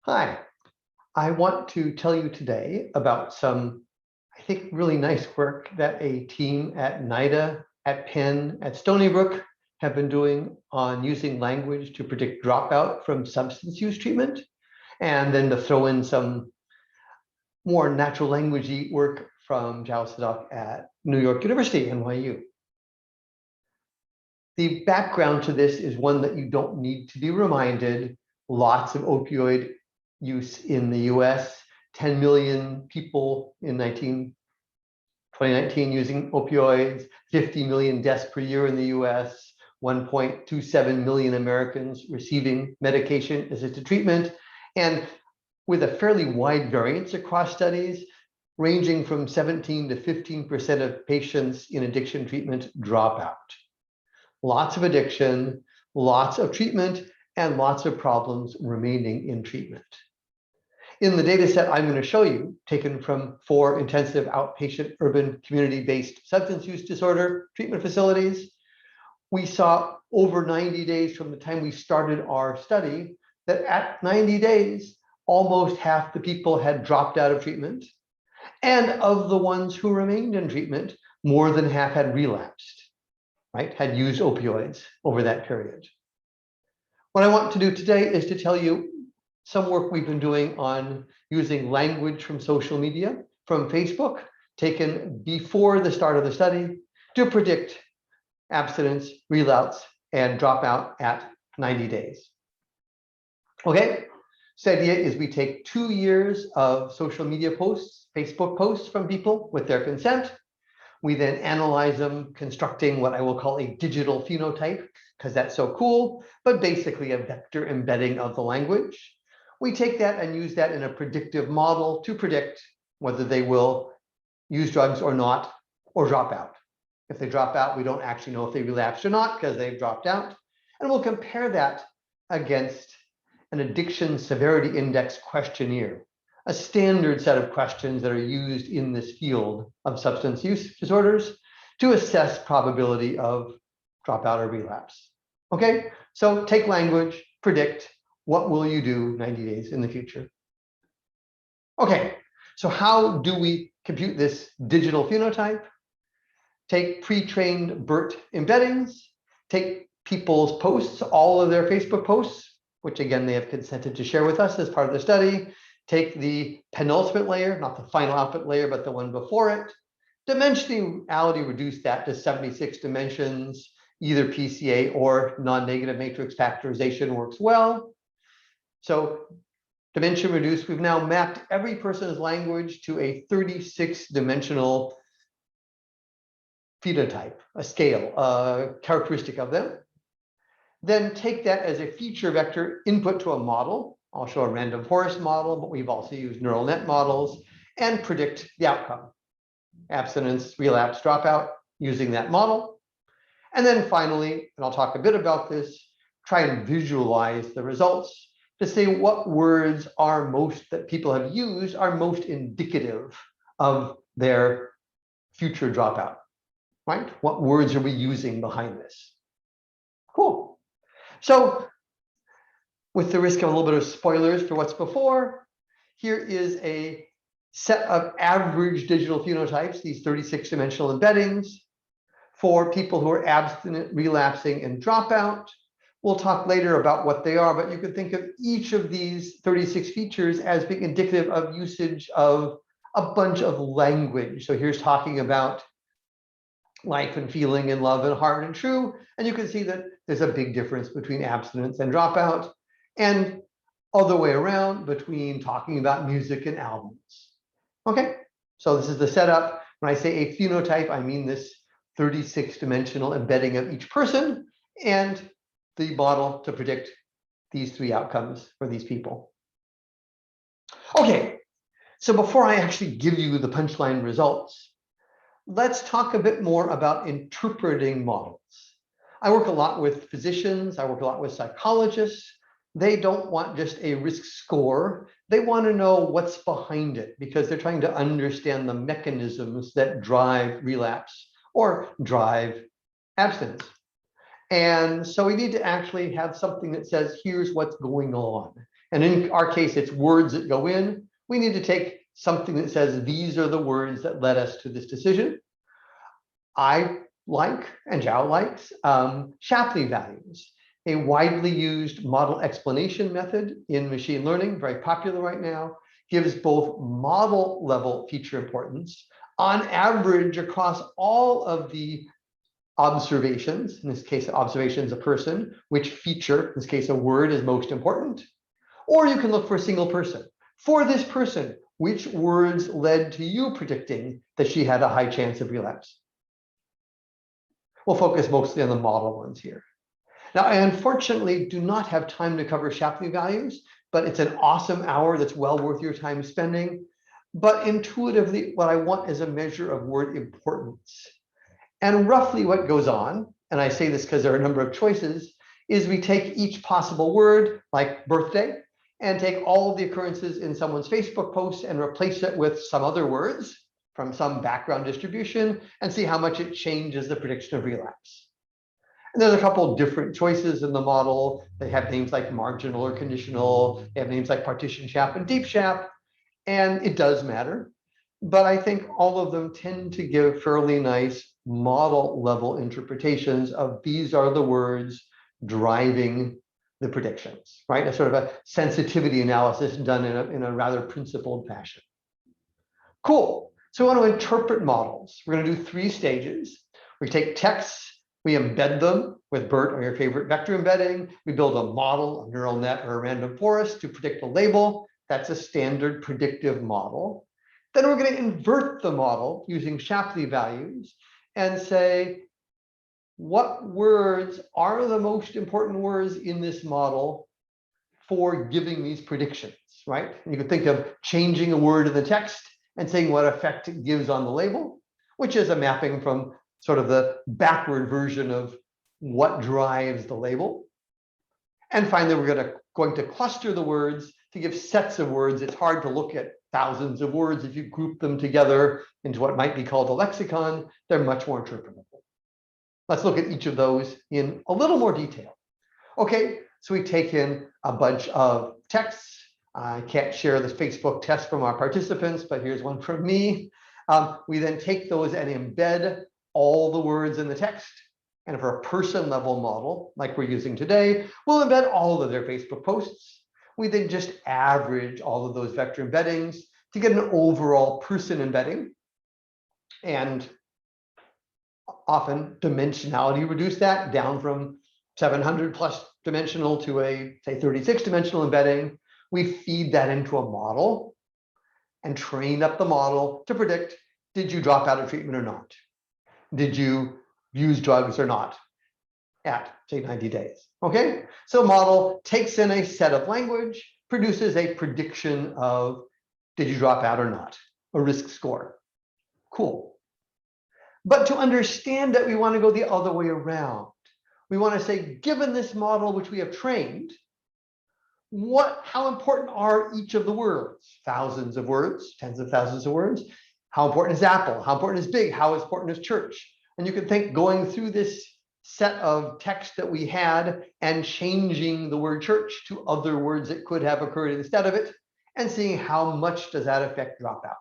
Hi, I want to tell you today about some, I think, really nice work that a team at NIDA, at Penn, at Stony Brook have been doing on using language to predict dropout from substance use treatment, and then to throw in some more natural languagey work from Zhao Sadok at New York University, NYU. The background to this is one that you don't need to be reminded. Lots of opioid use in the US, 10 million people in 2019 using opioids, 50 million deaths per year in the US, 1.27 million Americans receiving medication-assisted treatment, and with a fairly wide variance across studies, ranging from 17 to 15% of patients in addiction treatment drop out. Lots of addiction, lots of treatment, and lots of problems remaining in treatment. In the data set I'm going to show you, taken from 4 intensive outpatient urban community-based substance use disorder treatment facilities, we saw over 90 days from the time we started our study that at 90 days, almost half the people had dropped out of treatment. And of the ones who remained in treatment, more than half had relapsed, right? Had used opioids over that period. What I want to do today is to tell you some work we've been doing on using language from social media, from Facebook, taken before the start of the study to predict abstinence, relapse, and dropout at 90 days. Okay, so the idea is we take 2 years of social media posts, Facebook posts from people with their consent. We then analyze them, constructing what I will call a digital phenotype, because that's so cool, but basically a vector embedding of the language. We take that and use that in a predictive model to predict whether they will use drugs or not, or drop out. If they drop out, we don't actually know if they relapsed or not because they've dropped out. And we'll compare that against an addiction severity index questionnaire, a standard set of questions that are used in this field of substance use disorders to assess probability of dropout or relapse. Okay, so take language, predict, what will you do 90 days in the future? Okay, so how do we compute this digital phenotype? Take pre-trained BERT embeddings, take people's posts, all of their Facebook posts, which again, they have consented to share with us as part of the study. Take the penultimate layer, not the final output layer, but the one before it. Dimensionality, reduce that to 76 dimensions. Either PCA or non-negative matrix factorization works well. So dimension reduced, we've now mapped every person's language to a 36-dimensional phenotype, a scale, a characteristic of them. Then take that as a feature vector input to a model. I'll show a random forest model, but we've also used neural net models, and predict the outcome. Abstinence, relapse, dropout, using that model. And then finally, and I'll talk a bit about this, try and visualize the results to say what words are most that people have used are most indicative of their future dropout, right? What words are we using behind this? Cool. So with the risk of a little bit of spoilers for what's before, here is a set of average digital phenotypes, these 36-dimensional embeddings for people who are abstinent, relapsing, and dropout. We'll talk later about what they are, but you can think of each of these 36 features as being indicative of usage of a bunch of language. So here's talking about life and feeling and love and heart and true. And you can see that there's a big difference between abstinence and dropout, and other way around between talking about music and albums. Okay, so this is the setup. When I say a phenotype, I mean this 36-dimensional embedding of each person and the model to predict these 3 outcomes for these people. Okay, so before I actually give you the punchline results, let's talk a bit more about interpreting models. I work a lot with physicians, I work a lot with psychologists. They don't want just a risk score. They want to know what's behind it because they're trying to understand the mechanisms that drive relapse or drive abstinence. And so we need to actually have something that says, here's what's going on. And in our case, it's words that go in. We need to take something that says, these are the words that led us to this decision. I like, and Zhao likes, Shapley values, a widely used model explanation method in machine learning, very popular right now, gives both model level feature importance on average across all of the observations, in this case, observations a person, which feature, in this case, a word is most important. Or you can look for a single person. For this person, which words led to you predicting that she had a high chance of relapse? We'll focus mostly on the model ones here. Now, I unfortunately do not have time to cover Shapley values, but it's an awesome hour that's well worth your time spending. But intuitively, what I want is a measure of word importance. And roughly what goes on, and I say this because there are a number of choices, is we take each possible word, like birthday, and take all of the occurrences in someone's Facebook post and replace it with some other words from some background distribution and see how much it changes the prediction of relapse. And there's a couple of different choices in the model. They have names like marginal or conditional. They have names like partition shap and deep shap, and it does matter. But I think all of them tend to give fairly nice model level interpretations of these are the words driving the predictions, right? A sort of a sensitivity analysis done in a rather principled fashion. Cool. So we want to interpret models. We're going to do 3 stages. We take texts, we embed them with BERT or your favorite vector embedding. We build a model, a neural net or a random forest to predict a label. That's a standard predictive model. Then we're going to invert the model using Shapley values and say, what words are the most important words in this model for giving these predictions, right? And you can think of changing a word in the text and saying what effect it gives on the label, which is a mapping from sort of the backward version of what drives the label. And finally, we're going to cluster the words to give sets of words. It's hard to look at thousands of words. If you group them together into what might be called a lexicon, they're much more interpretable. Let's look at each of those in a little more detail. Okay, so we take in a bunch of texts. I can't share this Facebook test from our participants, but here's one from me. We then take those and embed all the words in the text. And for a person level model, like we're using today, we'll embed all of their Facebook posts. We then just average all of those vector embeddings to get an overall person embedding. And often dimensionality reduce that down from 700 plus dimensional to a, say, 36 dimensional embedding. We feed that into a model and train up the model to predict, did you drop out of treatment or not? Did you use drugs or not at, say, 90 days? Okay, so the model takes in a set of language, produces a prediction of, did you drop out or not? A risk score. Cool. But to understand that, we want to go the other way around. We want to say, given this model which we have trained, how important are each of the words? Thousands of words, tens of thousands of words. How important is Apple? How important is big? How important is church? And you can think going through this set of text that we had and changing the word church to other words that could have occurred instead of it, and seeing how much does that affect dropout.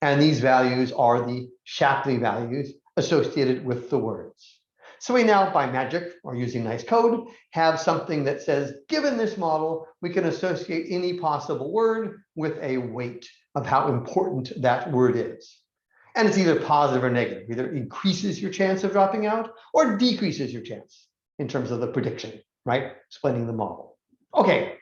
And these values are the Shapley values associated with the words. So we now, by magic or using nice code, have something that says, given this model, we can associate any possible word with a weight of how important that word is. And it's either positive or negative, either increases your chance of dropping out or decreases your chance in terms of the prediction, right? Explaining the model. Okay,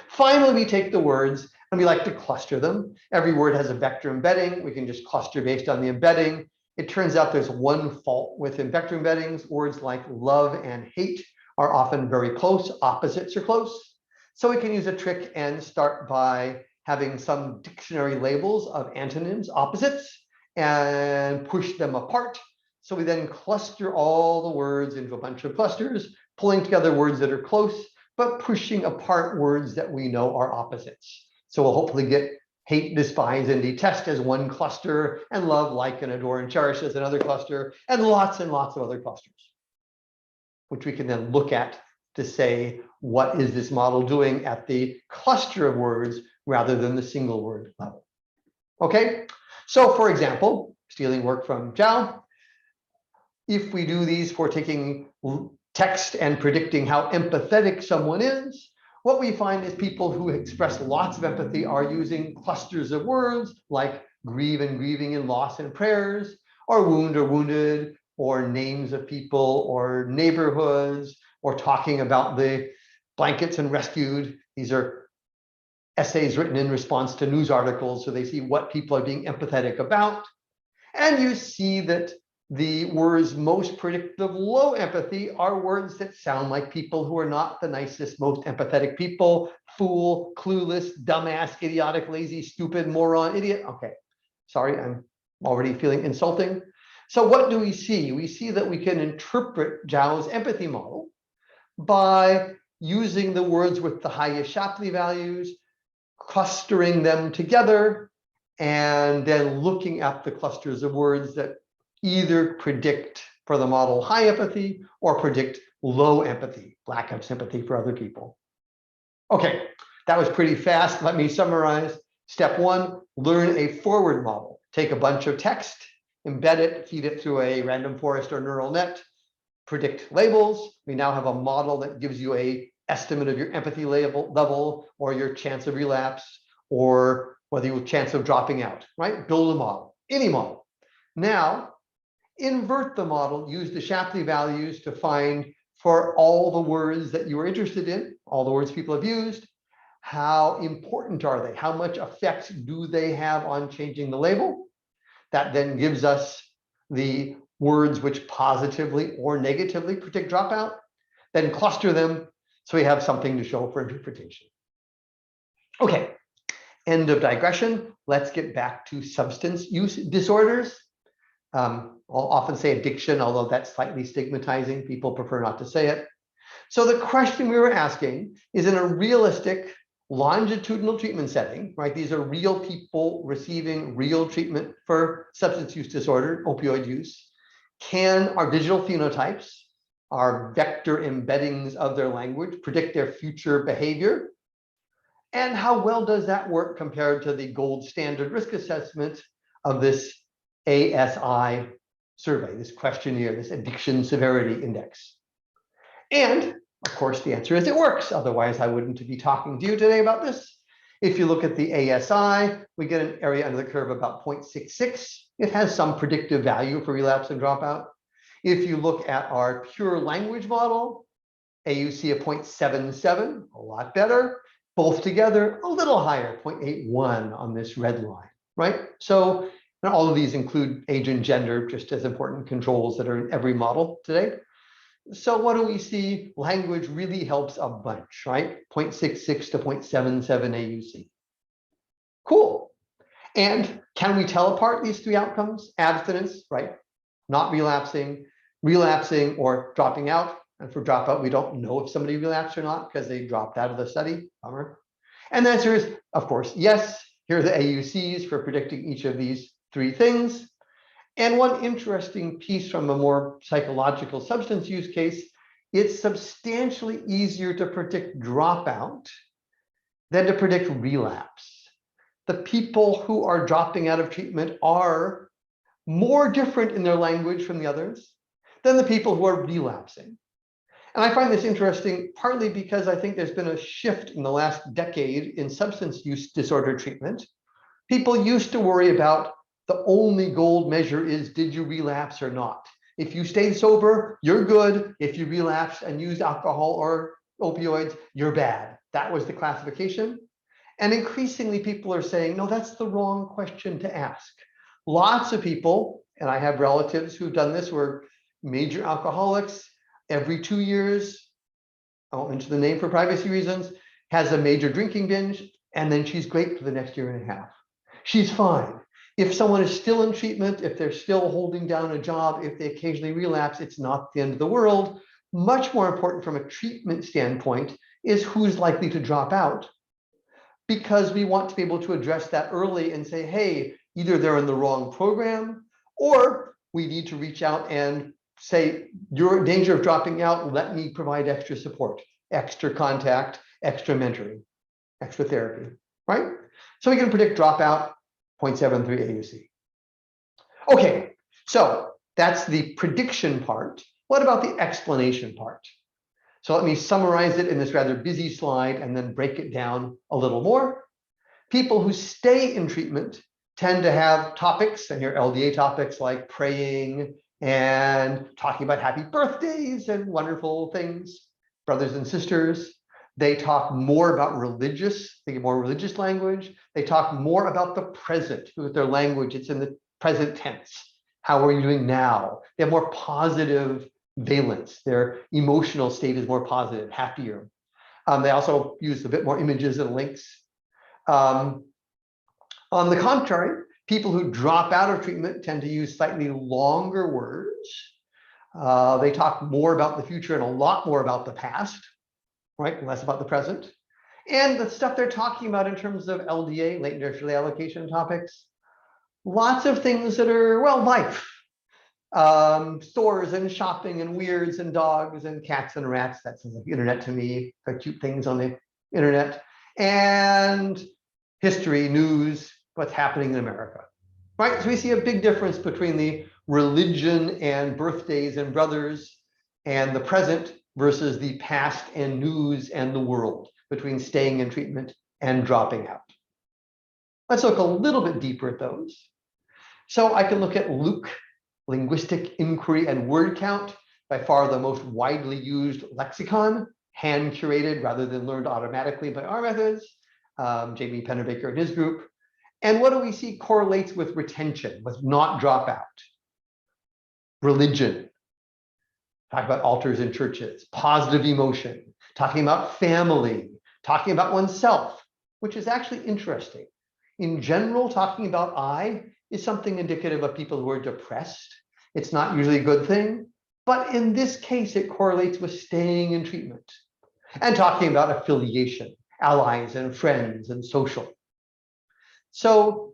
finally, we take the words and we like to cluster them. Every word has a vector embedding. We can just cluster based on the embedding. It turns out there's one fault with vector embeddings. Words like love and hate are often very close. Opposites are close. So we can use a trick and start by having some dictionary labels of antonyms, opposites, and push them apart. So we then cluster all the words into a bunch of clusters, pulling together words that are close, but pushing apart words that we know are opposites. So we'll hopefully get hate, despise, and detest as one cluster, and love, like, and adore, and cherish as another cluster, and lots of other clusters, which we can then look at to say, what is this model doing at the cluster of words rather than the single word level. Okay, so for example, stealing work from Zhao, if we do these for taking text and predicting how empathetic someone is, what we find is people who express lots of empathy are using clusters of words like grieve and grieving and loss and prayers, or wound or wounded, or names of people, or neighborhoods, or talking about the blankets and rescued. These are essays written in response to news articles, so they see what people are being empathetic about. And you see that the words most predictive of low empathy are words that sound like people who are not the nicest, most empathetic people: fool, clueless, dumbass, idiotic, lazy, stupid, moron, idiot. Okay, sorry, I'm already feeling insulting. So what do we see? We see that we can interpret Zhao's empathy model by using the words with the highest Shapley values, clustering them together, and then looking at the clusters of words that either predict for the model high empathy or predict low empathy, lack of sympathy for other people. Okay, that was pretty fast. Let me summarize. Step one, learn a forward model. Take a bunch of text, embed it, feed it through a random forest or neural net, predict labels. We now have a model that gives you an estimate of your empathy level or your chance of relapse, or whether your chance of dropping out, right? Build a model, any model. Now, invert the model, use the Shapley values to find for all the words that you are interested in, all the words people have used, how important are they? How much effect do they have on changing the label? That then gives us the words which positively or negatively predict dropout, then cluster them so we have something to show for interpretation. Okay, end of digression. Let's get back to substance use disorders. I'll often say addiction, although that's slightly stigmatizing. People prefer not to say it. So the question we were asking is, in a realistic longitudinal treatment setting, right? These are real people receiving real treatment for substance use disorder, opioid use. Can our digital phenotypes, our vector embeddings of their language, predict their future behavior? And how well does that work compared to the gold standard risk assessment of this ASI survey, this questionnaire, this addiction severity index? And of course, the answer is it works. Otherwise, I wouldn't be talking to you today about this. If you look at the ASI, we get an area under the curve about 0.66. It has some predictive value for relapse and dropout. If you look at our pure language model, AUC of 0.77, a lot better. Both together, a little higher, 0.81 on this red line, right? So and all of these include age and gender, just as important controls that are in every model today. So what do we see? Language really helps a bunch, right? 0.66 to 0.77 AUC. Cool. And can we tell apart these three outcomes? Abstinence, right? Not relapsing, relapsing, or dropping out. And for dropout, we don't know if somebody relapsed or not because they dropped out of the study. Bummer. And the answer is, of course, yes. Here are the AUCs for predicting each of these three things. And one interesting piece from a more psychological substance use case, it's substantially easier to predict dropout than to predict relapse. The people who are dropping out of treatment are more different in their language from the others than the people who are relapsing. And I find this interesting partly because I think there's been a shift in the last decade in substance use disorder treatment. People used to worry about the only gold measure is, did you relapse or not? If you stayed sober, you're good. If you relapsed and used alcohol or opioids, you're bad. That was the classification. And increasingly people are saying, no, that's the wrong question to ask. Lots of people, and I have relatives who've done this, were major alcoholics. Every 2 years, I won't mention the name for privacy reasons, has a major drinking binge, and then she's great for the next year and a half. She's fine. If someone is still in treatment, if they're still holding down a job, if they occasionally relapse, it's not the end of the world. Much more important from a treatment standpoint is who's likely to drop out, because we want to be able to address that early and say, hey, either they're in the wrong program, or we need to reach out and say, you're in danger of dropping out, let me provide extra support, extra contact, extra mentoring, extra therapy, right? So we can predict dropout 0.73 AUC. Okay, so that's the prediction part. What about the explanation part? So let me summarize it in this rather busy slide and then break it down a little more. People who stay in treatment tend to have topics, and here LDA topics like praying and talking about happy birthdays and wonderful things, brothers and sisters. They talk more about religious, they get more religious language. They talk more about the present with their language. It's in the present tense. How are you doing now? They have more positive valence. Their emotional state is more positive, happier. They also use a bit more images and links. On the contrary, people who drop out of treatment tend to use slightly longer words. They talk more about the future and a lot more about the past, right? Less about the present. And the stuff they're talking about in terms of LDA, latent differential allocation topics, lots of things that are, well, life. Stores and shopping and weirds and dogs and cats and rats. That's like internet to me, the cute things on the internet. And history, news, what's happening in America, right? So we see a big difference between the religion and birthdays and brothers and the present versus the past and news and the world, between staying in treatment and dropping out. Let's look a little bit deeper at those. So I can look at Luke, linguistic inquiry and word count, by far the most widely used lexicon, hand curated rather than learned automatically by our methods, Jamie Pennebaker and his group. And what do we see correlates with retention, with not dropout? Religion, talk about altars in churches, positive emotion, talking about family, talking about oneself, which is actually interesting. In general, talking about I is something indicative of people who are depressed. It's not usually a good thing, but in this case, it correlates with staying in treatment and talking about affiliation, allies and friends and social. So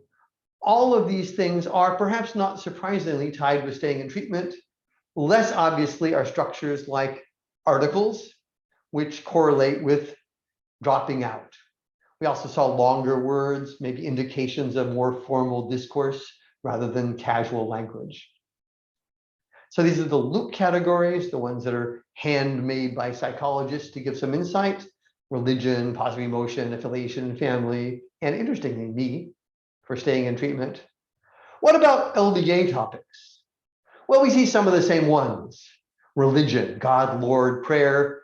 all of these things are perhaps not surprisingly tied with staying in treatment. Less obviously are structures like articles, which correlate with dropping out. We also saw longer words, maybe indications of more formal discourse rather than casual language. So these are the Luke categories, the ones that are handmade by psychologists to give some insight: religion, positive emotion, affiliation, family, and interestingly, me, for staying in treatment. What about LDA topics? Well, we see some of the same ones: religion, God, Lord, prayer.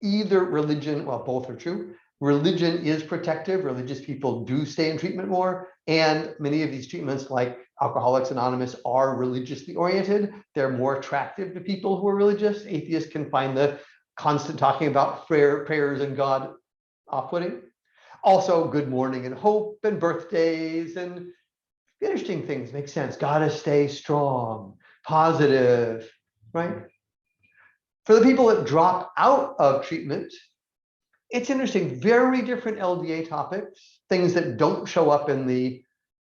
Either religion, well, both are true. Religion is protective. Religious people do stay in treatment more. And many of these treatments, like Alcoholics Anonymous, are religiously oriented. They're more attractive to people who are religious. Atheists can find the constant talking about prayers and God off-putting. Also, good morning and hope and birthdays and interesting things make sense. Gotta stay strong, positive, right? For the people that drop out of treatment, it's interesting, very different LDA topics, things that don't show up in the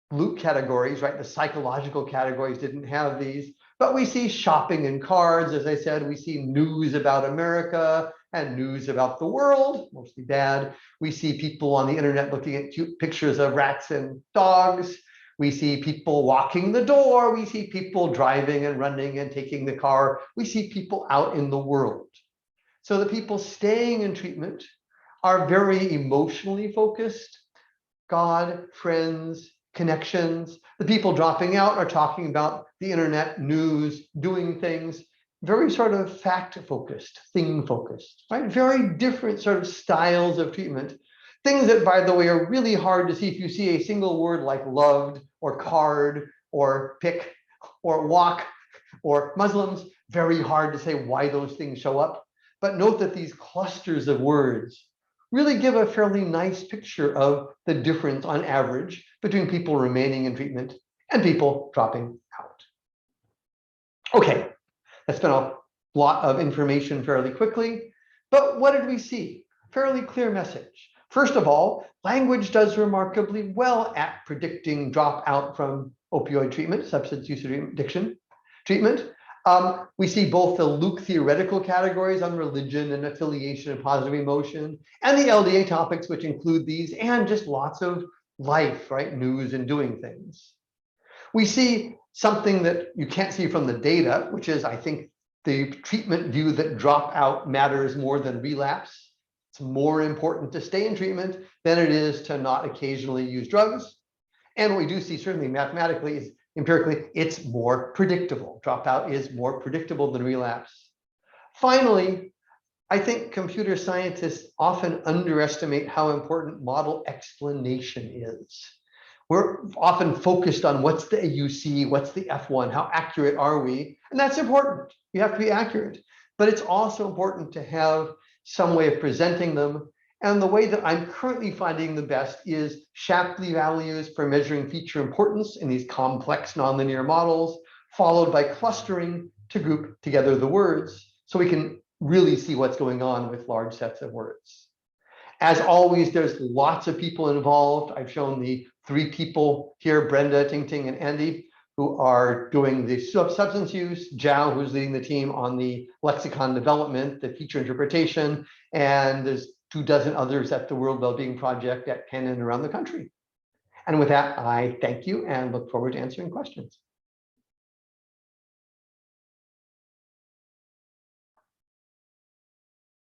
Luke categories, right? The psychological categories didn't have these, but we see shopping and cards. As I said, we see news about America and news about the world, mostly bad. We see people on the internet looking at cute pictures of rats and dogs. We see people walking the door. We see people driving and running and taking the car. We see people out in the world. So the people staying in treatment are very emotionally focused: God, friends, connections. The people dropping out are talking about the internet, news, doing things, very sort of fact-focused, thing-focused, right? Very different sort of styles of treatment. Things that, by the way, are really hard to see if you see a single word like loved or card or pick or walk or Muslims. Very hard to say why those things show up. But note that these clusters of words really give a fairly nice picture of the difference on average between people remaining in treatment and people dropping out. Okay, that's been a lot of information fairly quickly, but what did we see? Fairly clear message. First of all, language does remarkably well at predicting dropout from opioid treatment, substance use addiction treatment. We see both the Luke theoretical categories on religion and affiliation and positive emotion, and the LDA topics, which include these, and just lots of life, right? News and doing things. We see something that you can't see from the data, which is, I think, the treatment view that dropout matters more than relapse. It's more important to stay in treatment than it is to not occasionally use drugs. And what we do see, certainly mathematically, is empirically, it's more predictable. Dropout is more predictable than relapse. Finally, I think computer scientists often underestimate how important model explanation is. We're often focused on what's the AUC, what's the F1, how accurate are we? And that's important. You have to be accurate. But it's also important to have some way of presenting them. And the way that I'm currently finding the best is Shapley values for measuring feature importance in these complex nonlinear models, followed by clustering to group together the words so we can really see what's going on with large sets of words. As always, there's lots of people involved. I've shown the 3 people here, Brenda, Ting Ting, and Andy, who are doing the substance use, Zhao, who's leading the team on the lexicon development, the feature interpretation, and there's 24 others at the World Wellbeing Project at Penn and around the country. And with that, I thank you and look forward to answering questions.